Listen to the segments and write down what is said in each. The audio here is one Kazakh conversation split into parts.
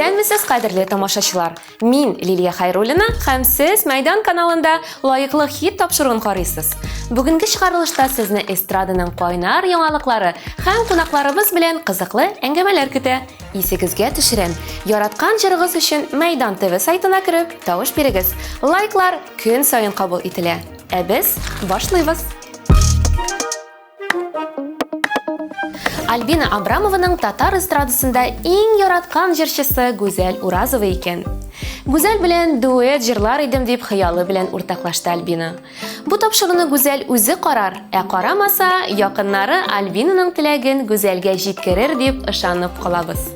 Исәнмесез, кадерле тамашачылар. Мин Лилия Хайруллина һәм сез Майдан каналында лаеклы хит тапшыруын карыйсыз. Бүгенге чыгарылышта сезне эстраданың кайнар яңалыклары һәм кунакларыбыз белән кызыклы әңгәмәләр көтә. Исегезгә төшерәм. Яраткан җырыгыз өчен Майдан ТВ сайтына кереп, тавыш бирегез. Лайклар көн саен кабул ителә. Ә без башлыйбыз. Альбина Абрамованың татар эстрадасында иң яраткан җырчысы Гүзәл Уразова икән. Гүзәл белән дуэт җырлар идем дип хыялы белән уртаклашты Альбина. Бу тапшыруны Гүзәл үзе карар, ә карамаса, якыннары Альбинаның теләген Гүзәлгә җиткерер дип ышанып калабыз.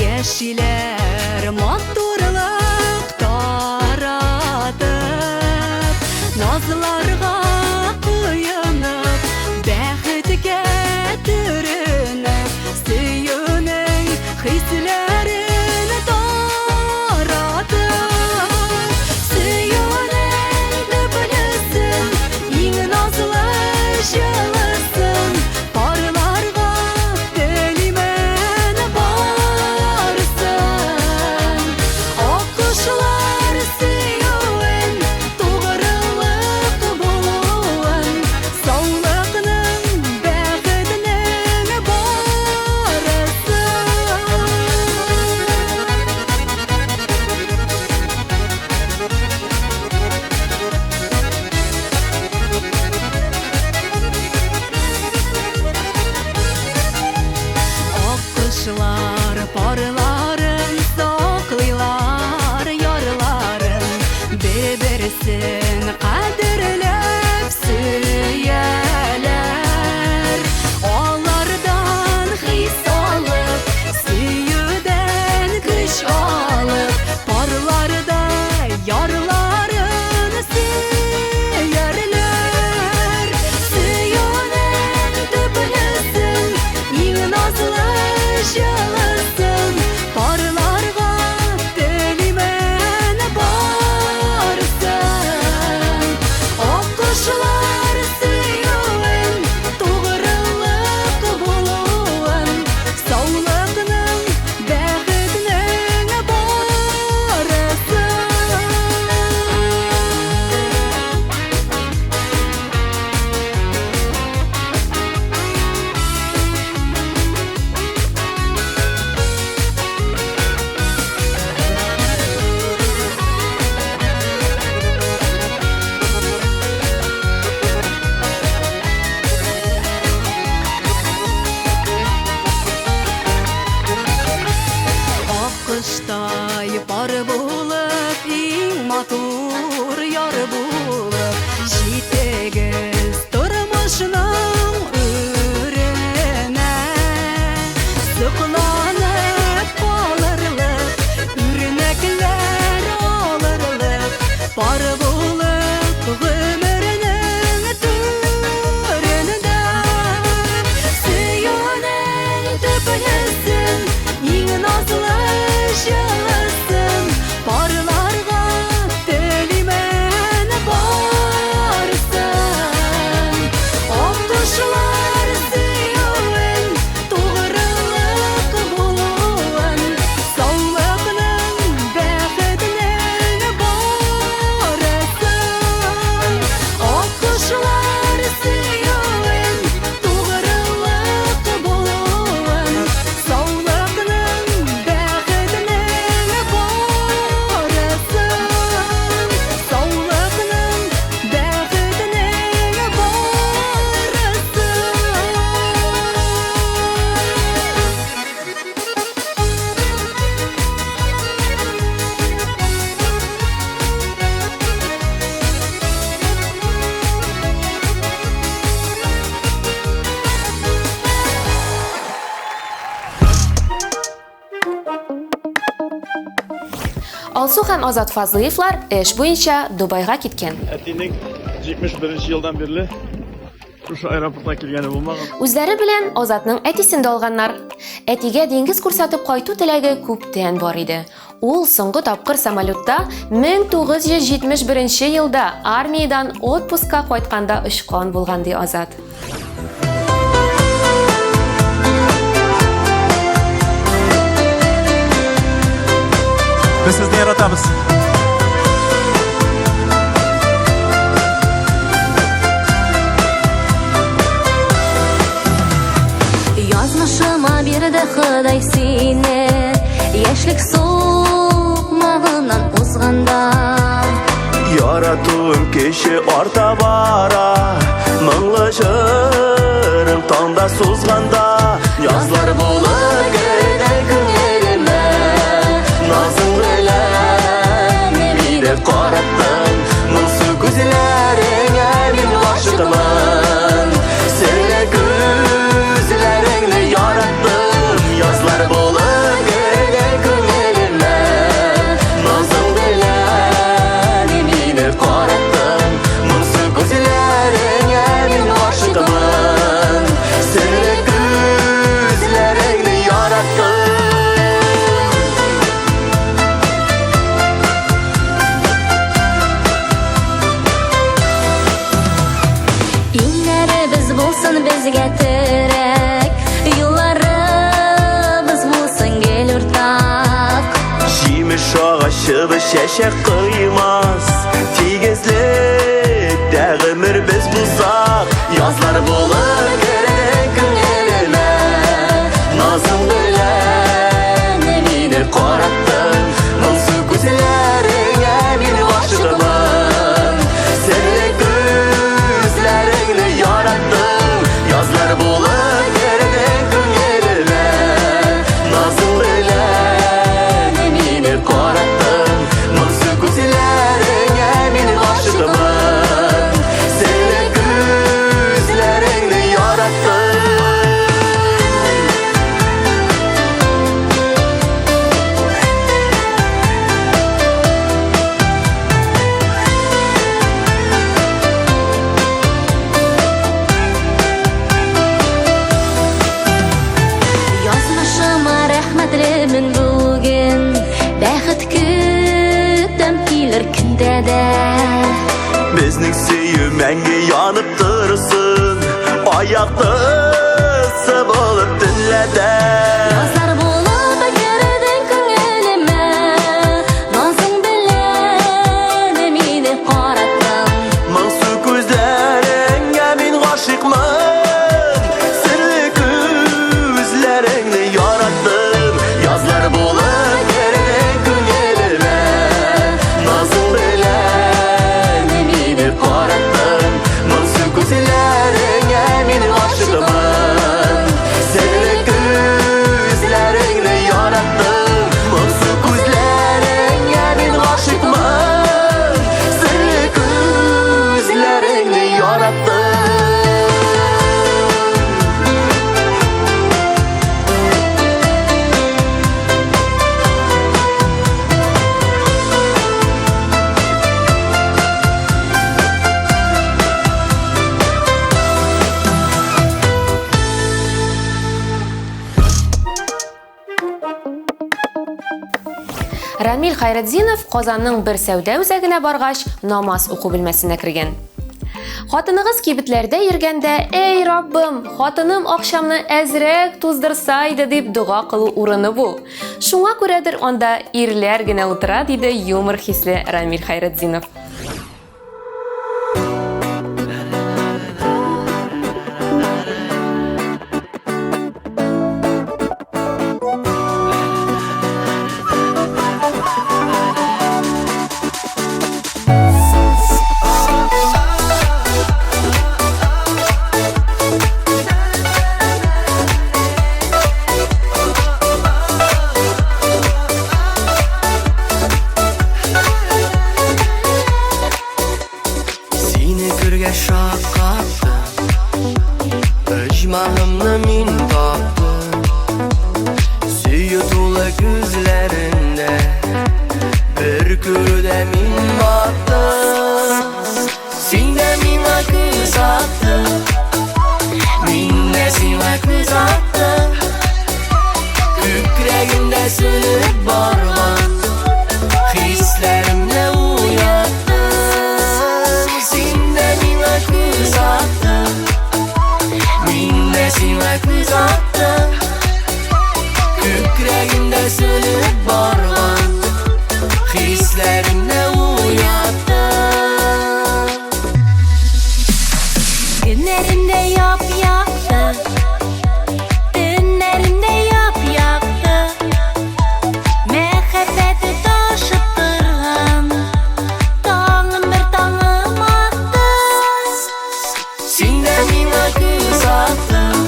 Яшиләр матурлык таратып, назларга куенып, бәхеткә төренеп, сөюнең хисләрен таратып, сөюнең төплесен, иң назлы җылысын, парларга парларын саклыйлар, ярларын беберсен кадерләп сөяләр. Алардан хис алып, сөюдән көч алып, парларда ярларын сөярләр. Сөюнең төплесен, иң назлы җылысын, парларга телимен барсын. Аккошлар сөюен, тугрылык булуын, саулыкның, бәхетнең барсын. Аккоштай пар булып, иң матур яр булып, җитегез тормышның үренә. Сокланып калырлык, үрнәкләр алырлык, пар булып гомернең түрендә. Сөюнең төплесен, иң назлы җылысын, парларга телимен барсын. Аккошлар сөюен, тугрылык булуын, саулыкның, бәхетнең барсын. Аккошлар сөюен, тугрылык булуын, саулыкның, бәхетнең барсын. Саулыкның, бәхетнең барсын. Алсу һәм Азат Фазлыевлар эш буенча Дубайга киткән. Әтинең 71 елдан бирле Şu aeroportga kelgani bo'lmagan. Үзләре белән Азатның әтисен дә алганнар. Әтигә диңгез күрсәтеп кайту теләге күптән бар иде. Ул соңгы тапкыр самолетта 1971 елда армиядан отпускка кайтканда очкан булган ди Азат. Biz sizni yaratamiz. Yazmışıma bir de Xuday seni Yaşlık soğumağından uzğanda Yaratığım keşi orta bara Mыңлышырым tağda suzganda Yazlar bulur göyden künelime Nazın bilen emine qarattın Mыңсы güzlerine min aşıqman Söyle gözlerini yarattım Yazlar bulur göyden künelime Nazın bilen emine qarattın Mыңсы güzlerine min aşıqman Söyle gözlerini yarattım İnlerimiz bulsun bizge terek Yollarımız bulsun gel ortak Жеміс ағашыбы шәшек қоймас Тегізлік тәғімір біз бұлсақ Yazlar болыр керден күнеліме Назым білән мені қараттың Мыңсы көзлеріңе мені ғашығымын Сәрлі көзлеріңді яраттың Yazlar болыр керден күнеліме Назым білән meni qarattın Mыңсы көзлеріңе meni ғашығымын Сәрлі көзлеріңді яраттың Yazmışıma rəhmətlimin bugün Бәхет күтім келер күнде де Біздің сүйі мәңгі янып тұрсын Аяқтысы болып түнләді Yazlar болып керден күңеліме Назың білән мені қараттың Мыңсы көзлеріңе мен ғашықмын Сірлі көзлеріңді яраттым Yazlar болып керден күнеліме Назың білән мені қараттым Мыңсы көзлеріңе мен ғашығымын Сірлі көзлеріңді яраттым Мыңсы көзлеріңе мен ғашықмын Сірлі көзлеріңді яраттым Рамил Хайретдинов Казанның бер сәүдә үзәгенә баргач, намаз уку бүлмәсенә кергән. Хатыныгыз кибетләрдә йөргәндә, "Эй Раббым, хатыным акчамны әзрәк туздырса иде" дип дуга кылу урыны бу. Шуңа күрәдер анда ирләр генә утыра, диде юмор хисле Рамил Хайретдинов. Icmahımni min topdim Suyu to'la ko'zlaringda Bir ko'rda min botdim Senga menga ko'z otdim singla göz attım Kükrəgimdə sönüb barğan Hislərimlə uyattım Sində minə göz attım Minə singla göz attım Kükrəgimdə sönüb barğan Hislərimlə uyattım Günlerinde yap yaktı Dünlerinde yap yaktı Mehabbeti taşıp durğan Tağım bir tağım attı Sində minə göz attım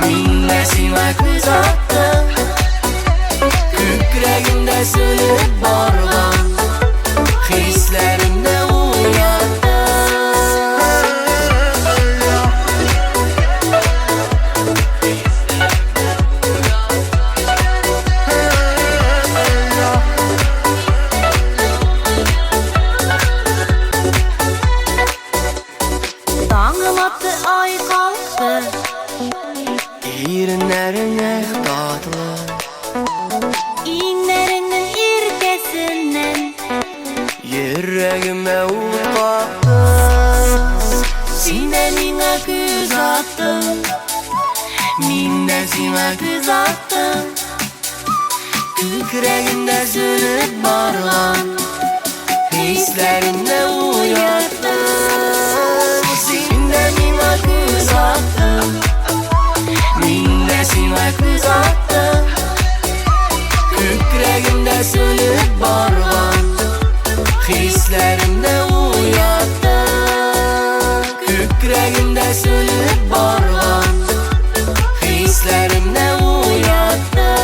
Minə singla göz attım Kükrəgimdə sönüb barğan Hislərimlə Tağım attı ay kalktı İrinlərinə dadlı İğnelerinin irkesinden Yüreğime ut kalktı Sində minə göz attım Minə singla göz attım Kükrəgimdə sönüb barğan Hislərimlə uyattım Sində minə göz attım Minə singla göz attım Kükrəgimdə sönüb barğan Hislərimlə uyattım Kükrəgimdə sönüb barğan Hislərimlə uyattım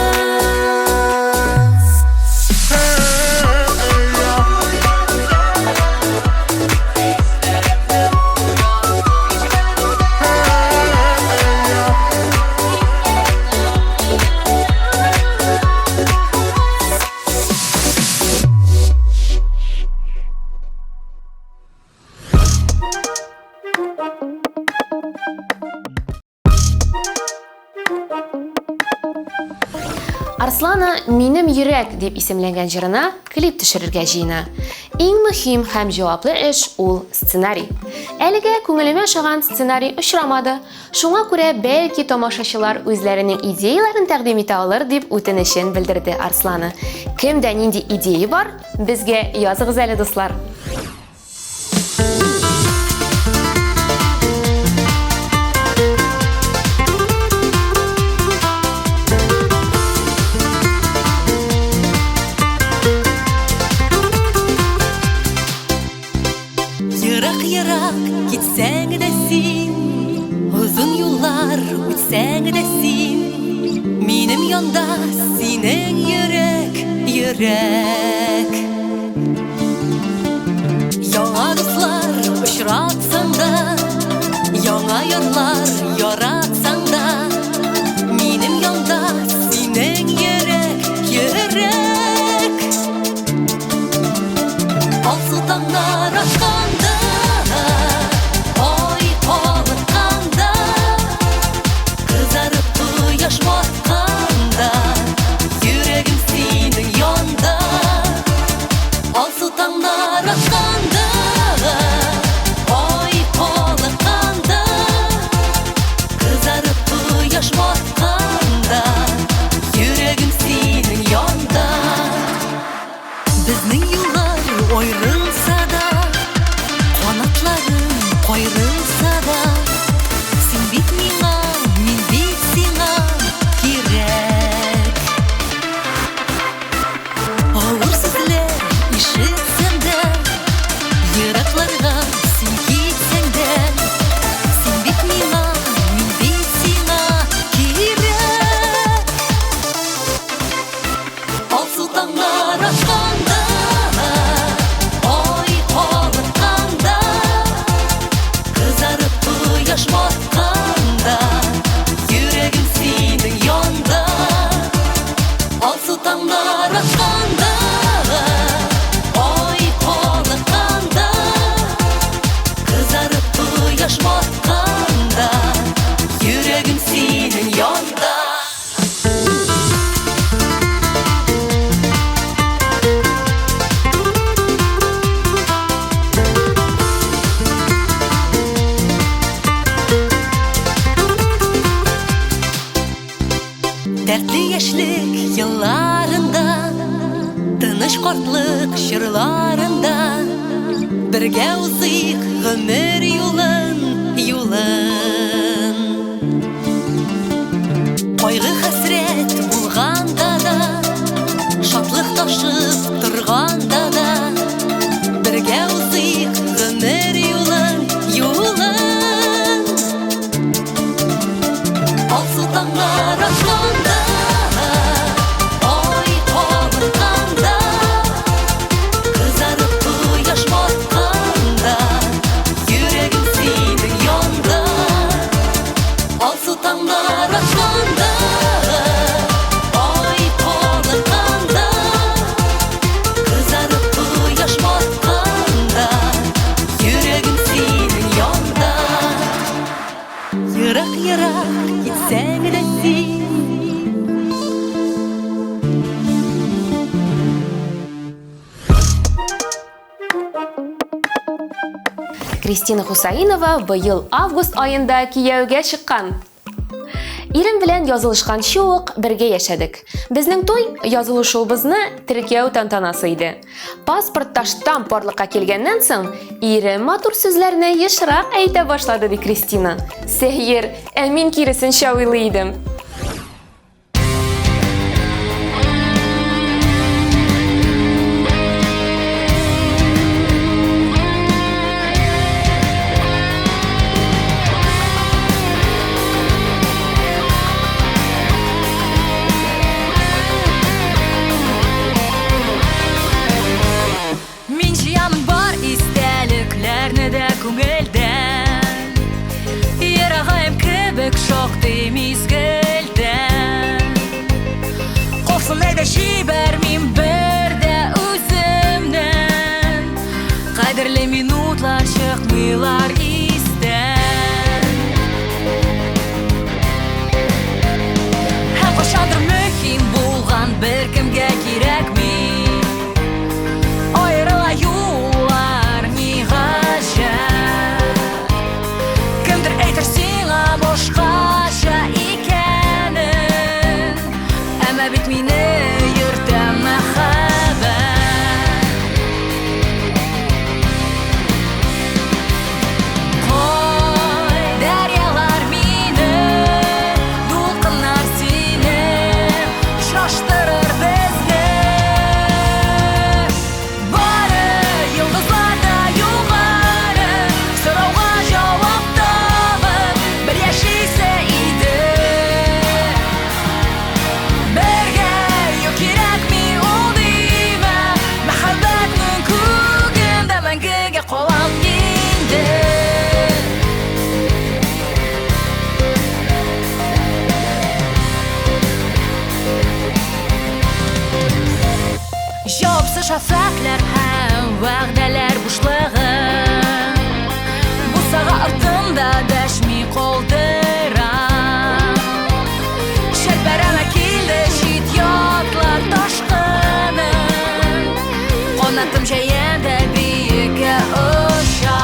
Арслана «Минем йөрәк» дип исемләнгән җырына клип төшерергә җыена. Иң мөһим һәм җаваплы эш ул сценарий. Әлегә күңелемә ошаган сценарий очрамады. Шуңа күрә бәлки тамашачылар үзләренең идеяларын тәкъдим итә алыр дип үтенечен белдерде Арслана. Кемдә нинди идея бар? Безгә языгыз әле, дуслар. Yırak gitsəng də sin Uzun yollar ütsəng də sin Minim yanda sinin yürək Яңа dostlar uçratsan da Яңа yollar yaratsan da Minim yanda sinin yürək Alsı dağlar aşkanda Ay kalıtkanda Kızarıp yaş batkanda Yüreğim senin yanda Бірге узыйк гомер юлын, юлын. Кайгы хәсрәт булганда да, шатлык ташып торганда да, бірге узыйк гомер юлын, юлын. Алсу таңнар ашканда, ай кабытканда, кызарып кояш батканда, йөрәгем синең янда. Алсу таңнар ашканда, ай кабытканда, кызарып кояш батканда, йөрәгем синең янда. Ерак-ерак китсәң дә син, Кристина Хусаинова быел август айында кияүгә чыккан. Ирем белән язылышканчы ук бергә яшәдек. Безнең туй язылышуыбызны теркәү тантанасы иде. Паспортта штамп барлыкка килгәннән соң, ирем матур сүзләрне ешрак әйтә башлады, ди Кристина. Сәйер, ә мин киресенчә уйлый идем. Мин җыяным бар истәлекләрне дә күңелдән, ерагым кебек шактый мизгелдән. Калсын әйдә җибәрмим бер дә үземнән, кадерле минутлар чыкмыйлар истән. Һәм кайчандыр мөһим булган беркемгә кирәкми, аерыла юллар ни гаҗәп. Кемдер әйтер сиңа башкача икәнен, әмма бит мине йөртә мәхәббәт. Кай дәрьялар мине, дулкыннар сине, шаштырыр безне. Бары йолдызларда югары, сорауга җавап табып, бер яшисә иде. Бергә юк кирәкми ул димә, мәхәббәтнең күгендә мәңгегә калам инде. Җавапсыз шәфкатьләр һәм вәгъдәләр бушлыгы, бусага артымда дәшми калдыра. Шәлпәрәмә килде җит ятлар ташкыны, канатым җәендә биеккә оча.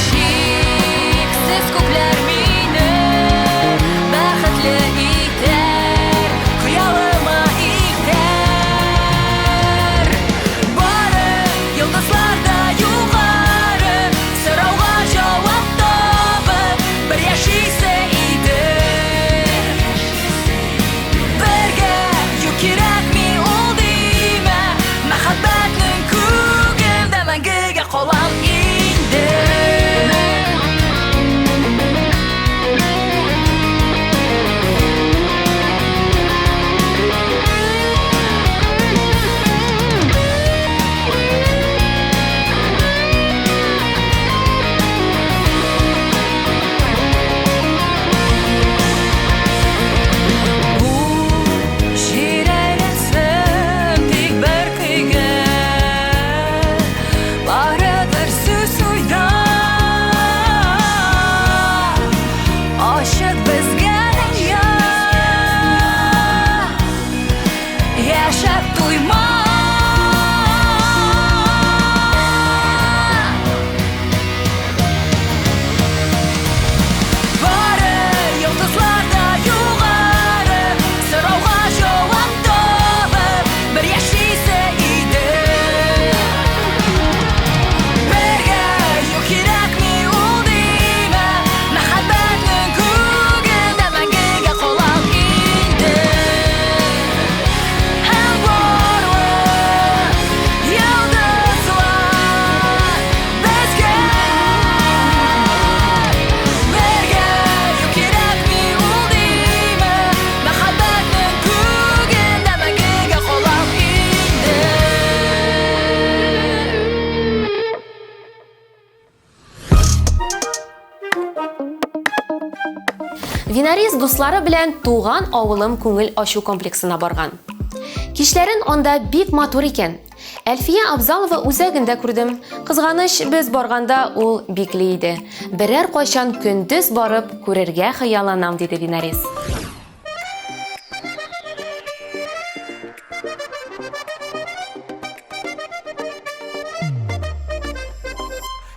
Чиксез күкләр мине бәхетле итәр, хыялыма илтәр. Бары йолдызларда югары, сорауга җавап табып, бер яшисә иде. Бергә юк кирәкми ул димә, мәхәббәтнең күгендә Винарис дуслары белән туган авылым күңел ачу комплексына барган. Кичләрен анда бик матур икән. Әлфия Абзалова үзәгендә күрдем. Кызганыч, без барганда ул бикле иде. Берәр кайчан көндез барып күрергә хыялланам, диде Винарис.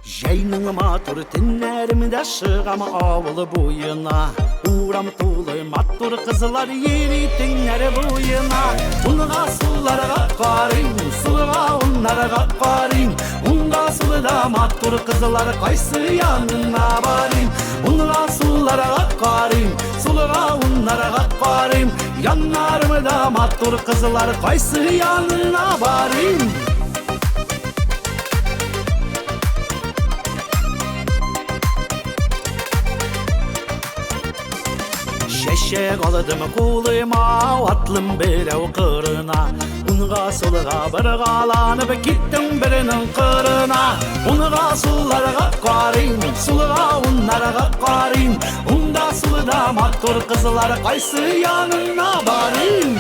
Жайның матур тіннәрімді шығам ауылы бойына. Урам тулы матур қызылар ери тіңнәрі бойына. Ұнға сұларға қарин, сұлыға ұнарға қарин. Ұнға сұлыда матур қызылар қайсы янына барин. Ұнға сұларға қарин, сұлыға ұнарға қарин. Янарымда матур қызылар қайсы янына барин. Şeşek aldım koluma, atlım berev kırına. Unga suluğa bir qalanıp gittim birinin kırına. Unga sularga qarayım, suluğa unlarga qarayım. Unda suluda mattur kızlar qaysı yanına barayım.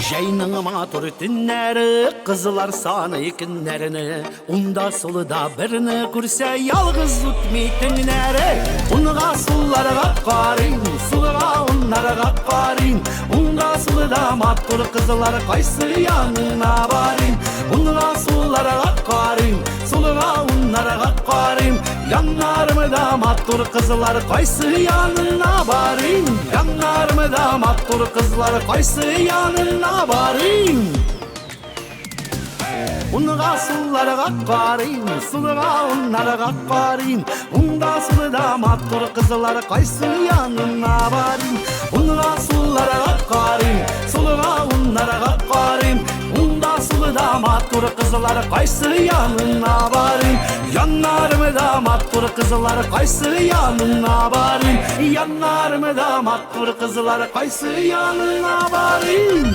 Жайның матур түннәрі, қызылар саны екіннәріні. Унда сұлыда біріні көрсе, ялғыз үтмейтіннәрі. Унға сұлларға қарин, сұлыға ұнарға қарин. Унда сұлыда матур қызылар қайсы янына барин. Унға сұлларға қарин, сұлыға ұнарға қарин. Янарымда матур қызылар қайсы янына барин. Янарымда матур қызылар қайсы янына барин. Unga sularga qarayım, suluğa onlarga qarayım. Unda suluda mattur kızlar qaysı yanına barayım. Unga sularga qarayım, suluğa onlarga qarayım. Unda suluda mattur kızlar qaysı yanına barayım. Yanlarımda mattur kızlar qaysı yanına barayım. Yanlarımda mattur kızlar qaysı yanına barayım.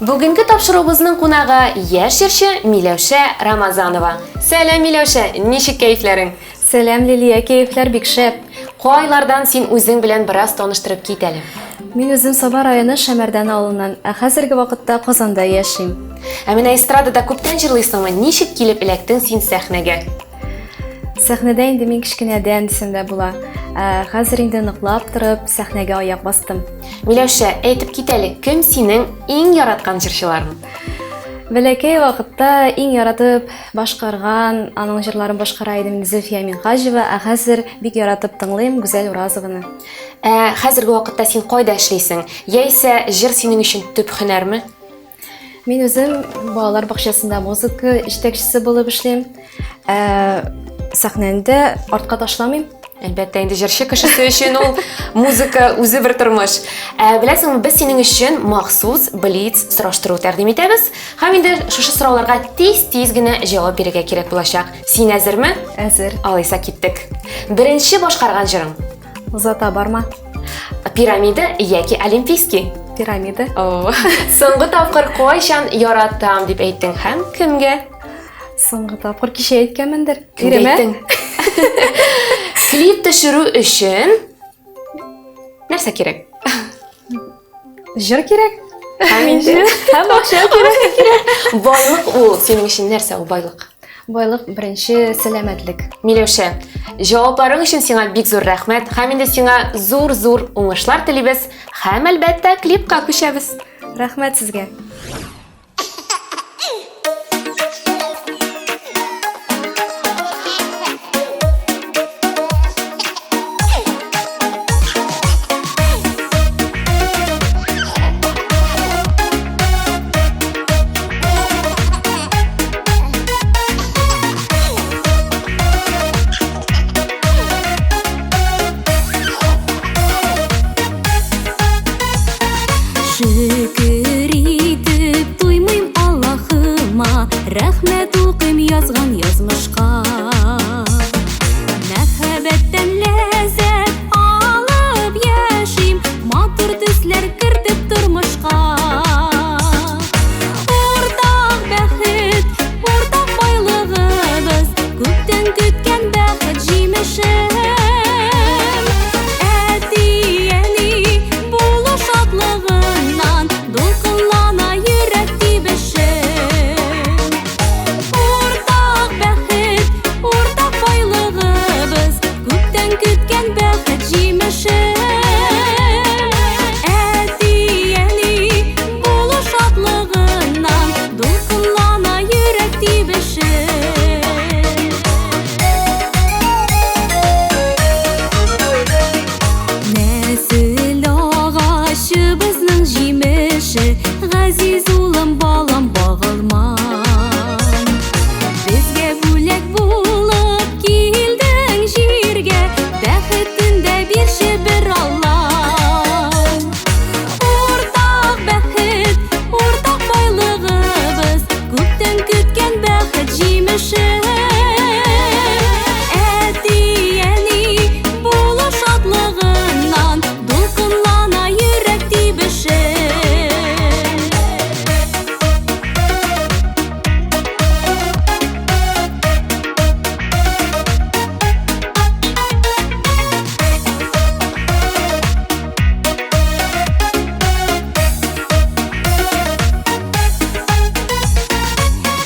Бүгінгі тапшыруыбызның кунагы яшь җырчы Миләүшә Рамазанова. Сәлам, Миләүшә, ничек кәефләрең? Сәлам, Лилия, кәефләр бик шәп. Кайлардан син үзең белән бераз таныштырып кит әле. Мин үзем Саба районы Шәмәрдән авылыннан, ә хәзерге вакытта Казанда яшим. Ә менә эстрадада күптән җырлыйсыңмы? Ничек килеп эләктең син сәхнәгә? Сәхнәдә инде мин кичкенәдән дисәм була. Хәзер инде ныклап торып сәхнәгә аяк бастым. Миләүшә, әйтеп кит әле, кем синең иң яраткан җырчыларың? Бәләкәй вакытта иң яратып башкарган, аның җырларын башкара идем Зөлфия Минхаҗева, ә хәзер бик яратып тыңлыйм Гүзәл Уразованы. Хәзерге вакытта син кайда эшлисең? Яисә җыр синең өчен төп һөнәрме? Мин үзем балалар бакчасында музыка җитәкчесе булып эшлим. Сәхнәдә артка ташламыйм. Әлбәттә, инде җырчы кешесе өчен ул музыка үзе бер тормыш. Беләсеңме, без синең өчен махсус блиц сораштыру тәкъдим итәбез. Һәм инде шушы сорауларга тиз-тиз генә җавап бирергә кирәк булачак. Син әзерме? Әзер. Алайса киттек. Беренче башкарган җырың? Узата барма. Пирамида яки олимпийский? Пирамида. Соңгы тапкыр кайчан яратам дип әйттең һәм кемгә? Соңгы тапкыр кичә әйткәнмендер. Кемгә әйттең? Клип төшерү өчен нәрсә кирәк? Җыр кирәк. Һәм инде Һәм акча кирәк. Байлык ул синең өчен нәрсә ул байлык? Байлык беренче сәламәтлек. Миләүшә, җавапларың өчен сиңа бик зур рәхмәт. Һәм инде сиңа зур уңышлар телибез. Һәм әлбәттә клипка күчәбез. Рәхмәт сезгә. Газиз улым балам бағылман Бізге бөлек болып келдің жерге Бәхітіңді берші бір Аллах Ортақ бәхіт, ортақ байлығыбыз Көптен күткен бәхіт жеміші Әтияни болу шатлығынан Дұлқынлана жүрек тибіші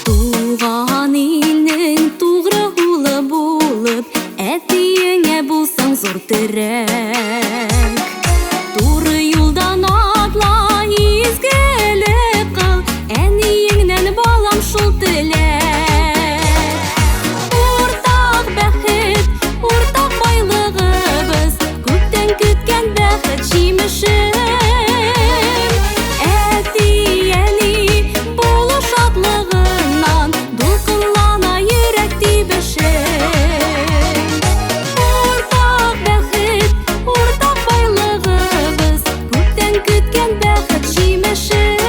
Туған елнің туғры ұлы болып, әтиіңе болсаң зор тірек. Туры юлдан атла, ізгілік қыл, әнейіңнен балам шул тілек. Ортақ бәхіт, ортақ байлығыбыз, көптен күткен бәхіт жемішім. Әтияни болу шатлығынан, дұлқынлана жүрек тибішім. Ортақ бәхіт, ортақ байлығыбыз, көптен күткен бәхіт жемішім.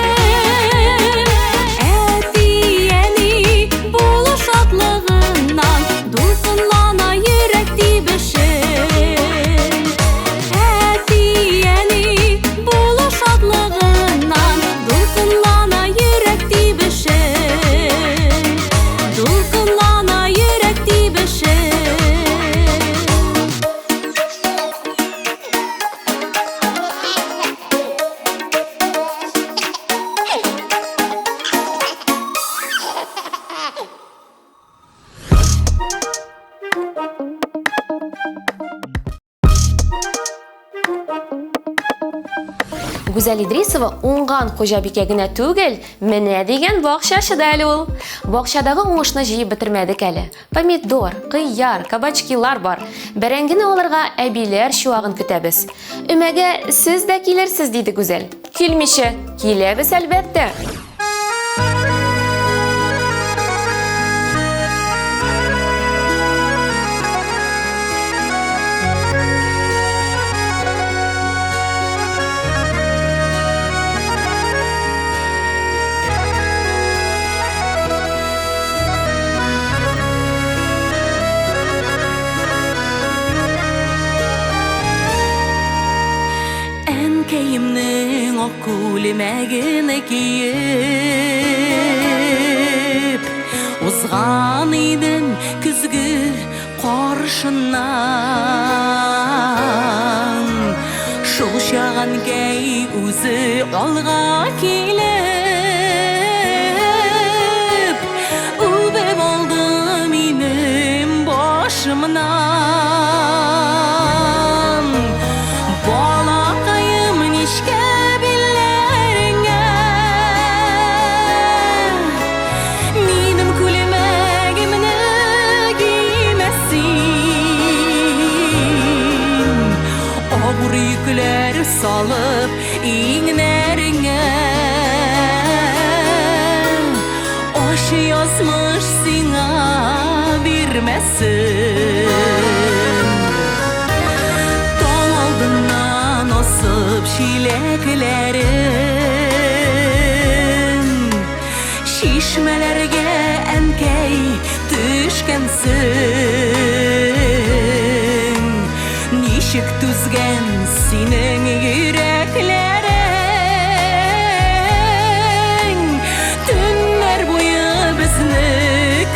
Әтияни болу шатлығынан, дұлқынлана жүрек тибішім. Әтияни болу шатлығынан, дұлқынлана жүрек тибішім. Дұлқынлана жүрек тибішім. Гүзәл Идрисова уңган хуҗабикә генә түгел, менә дигән бакчачы да әле ул. Бакчадагы уңышны җыеп бетермәдек әле. Помидор, кыяр, кабачкилар бар. Бәрәңгене алырга әбиләр чуагын көтәбез. Өмәгә сез дә килерсез диде Гүзәл. Килмичә, киләбез әлбәттә. Әнкәйемнең ак күлмәгене киеп узган идем көзге каршыннан шул чаган кәй үзе алга килеп үбеп алды минем башымнан балакаем нишкә билләреңә минем күлмәгемне кимәсин авыр йөкләр салып иңнәреңә ашы язмыш сиңа бирмәсен таң алдыннан асып чиләкләрен шишмәләргә әнкәй төшкәнсең ничек түзгән синең йөрәкләрең төннәр буе безне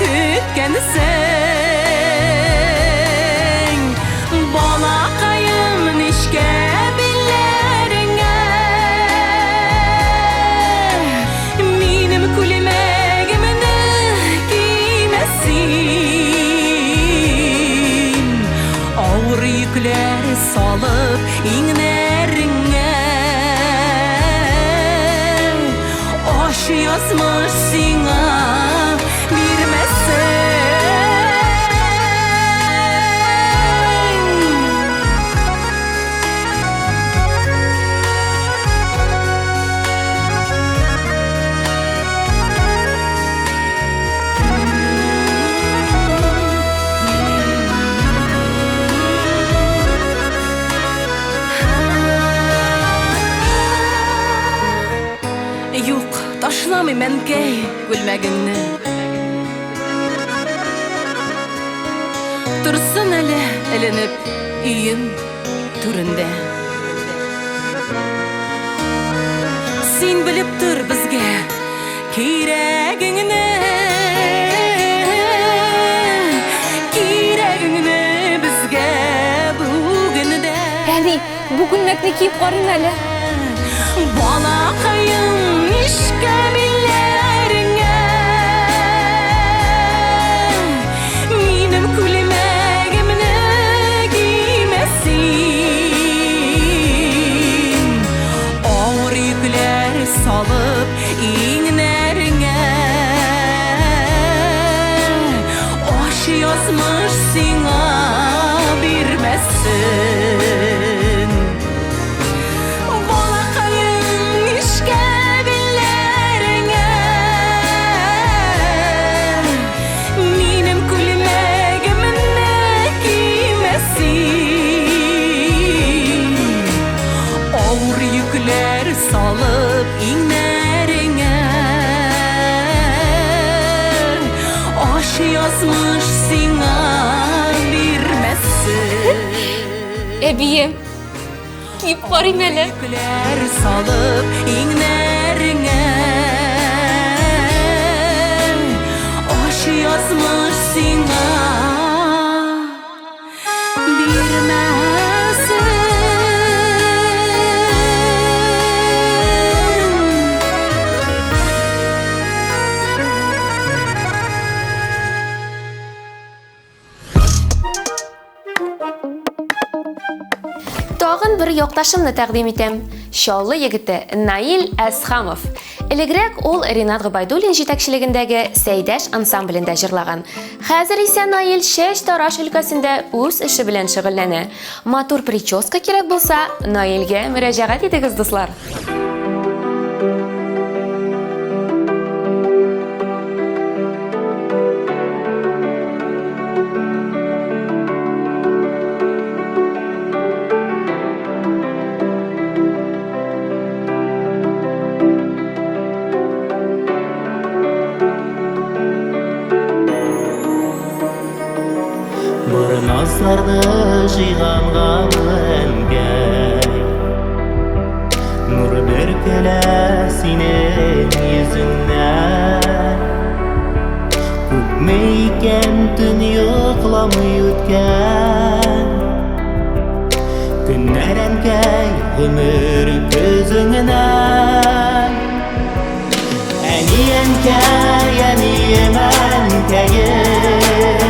көткәнсең балакаем ничкә билләреңә минем күлмәгемне кимәсин авыр йөкләр салып иңнәреңә ашы язмыш сиңа бирмәсен мәнкәй күлмәгеңне. Тұрсын әлі ілініп үйім түрінде. Сен біліп тұр бізге керегіңне, керегіңне бізге бүгінде. Әни, bu күлмәкне киіп қарың әлі. Балақайым ішкі білеріңе, менің күлмәгімні кимесін. Ауыр yüklер салып иңнәріңе, аш язмыш сиңа бирмәсін. Балақайың ішкі білеріңе, менің күлмәгімні кимесін. Ауыр yüklер салып иңнәріңе, аш язмыш сиңа бирмәсін. Әбием, киіп қарың әлі. Yüklер салып иңнәріңе, аш язмыш сиңа бирмәсен. Тагын bir якташымны тәкъдим итәм. Шаллы егете Наил Әсхамов. Элегрәк ул Ринат Гобайдуллин җитәкчелегендәге Сәйдәш ансамблендә җырлаган. Хәзер исә Наил Шәч Тараш өлкәсендә үз эше белән шөгыльләнә. Матур прическа кирәк булса, Наилгә мөрәҗәгать итегез, дуслар. Бір назларды жиғанға өңгәй, нұр бүркелә синең йөзіңнән. Күпме икән түн йоқламый үткән, көннәр әнкәй ғүмер көзіңнән. Әни әнкәй, әнием әнкәйем,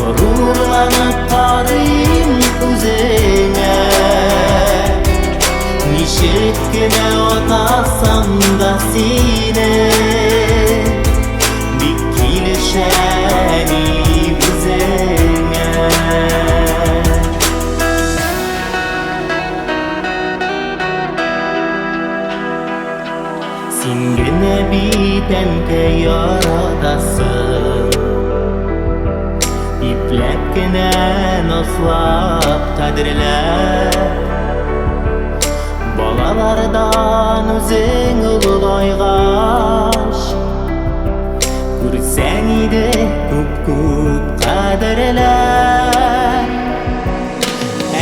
ғұрурланып қарайым күзіңе. Нишек кенә атасам да сине, бик килешәни күзіңе. Син генә бит әнкәй яратасың, ипләп кенә наслап кадерләп. Балалардан үзең олылайгаш, күрсәң иде күп-күп кадерләп.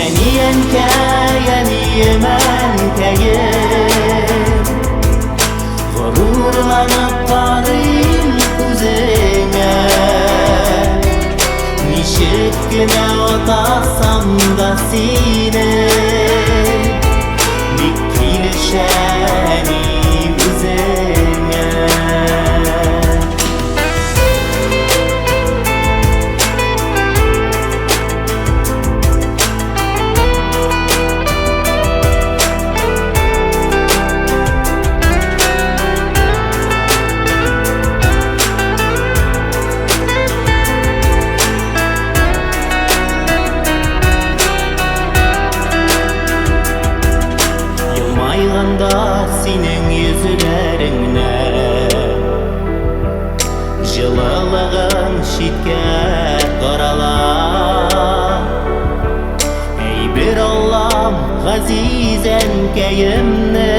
Әни әнкәй, әнием әнкәйем, ғұрурланып қарайым күзіңе. Нишек кенә атасам да сине, бик килешәни күзеңә. Синең йөзләреңнә җылылыгың читкә карала. Әйбер Аллам газиз әнкәемне,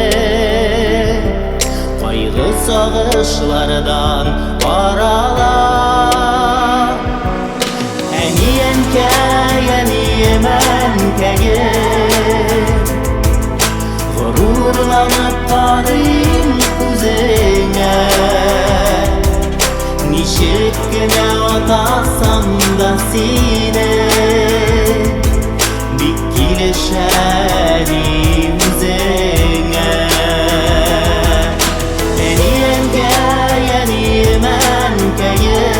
кайгы sağışlardan qarala. Әнием әнкәйем, ғұрурланып қарайым күзіңе. Ничек кенә атасам да сине, бик килешәдим үзеңә. Әнием әнкәйем,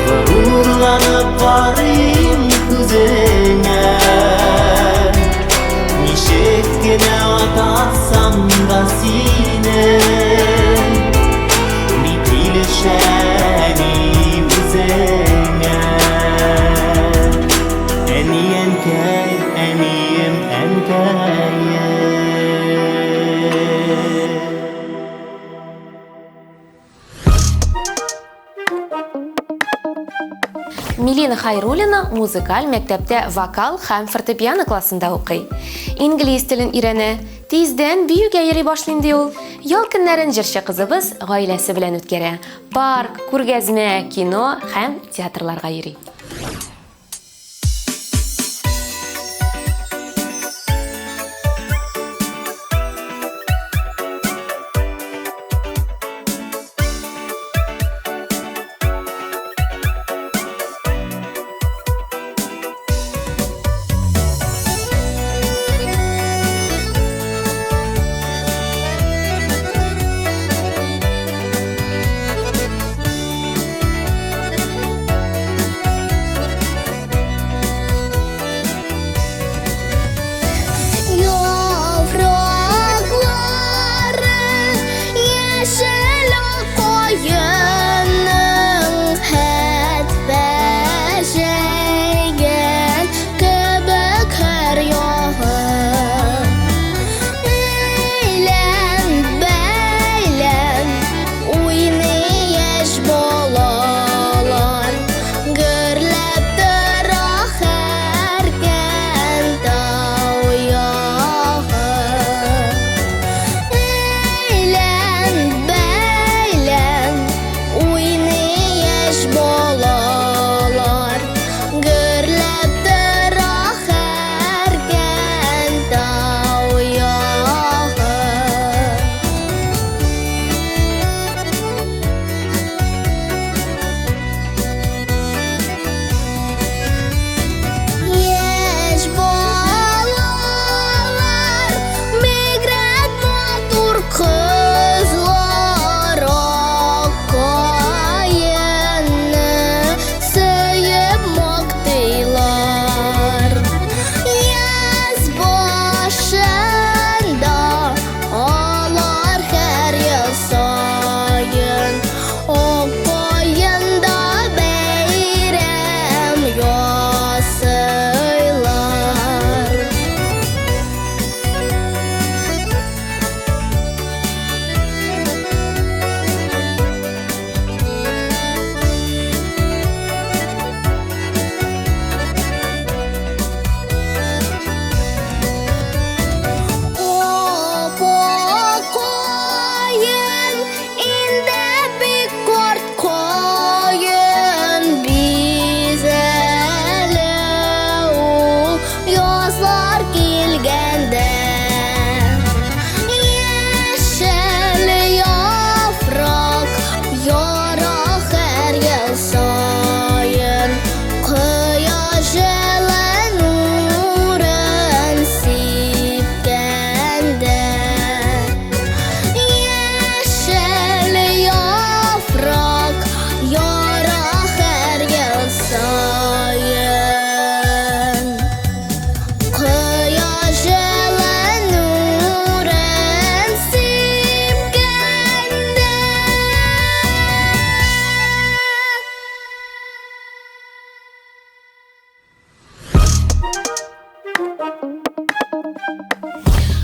ғұрурланып қарайым күзіңе. Ничек кенә атасам да сине, бик килешәдим үзеңә. Әнием әнкәйем. Милина Хайруллина музыкаль мәктәптә вокал һәм фортепиано классында укый. Инглиз телен өйрәнә. Тиздән биюгә йөри башлый инде ул. Ял көннәрен җырчы кызыбыз гаиләсе белән үткәрә. Парк, күргәзмә, кино һәм театрларга йөри.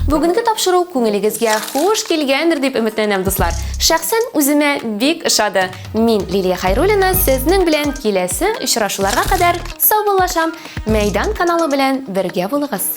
Бүгенге тапшыру күңелегезгә хуш килгәндер дип өметләнәм, дуслар. Шәхсән үземә бик ошады. Мин Лилия Хайруллина сезнең белән киләсе очрашуларга кадәр сау булашам. Мәйдан каналы белән бергә булыгыз.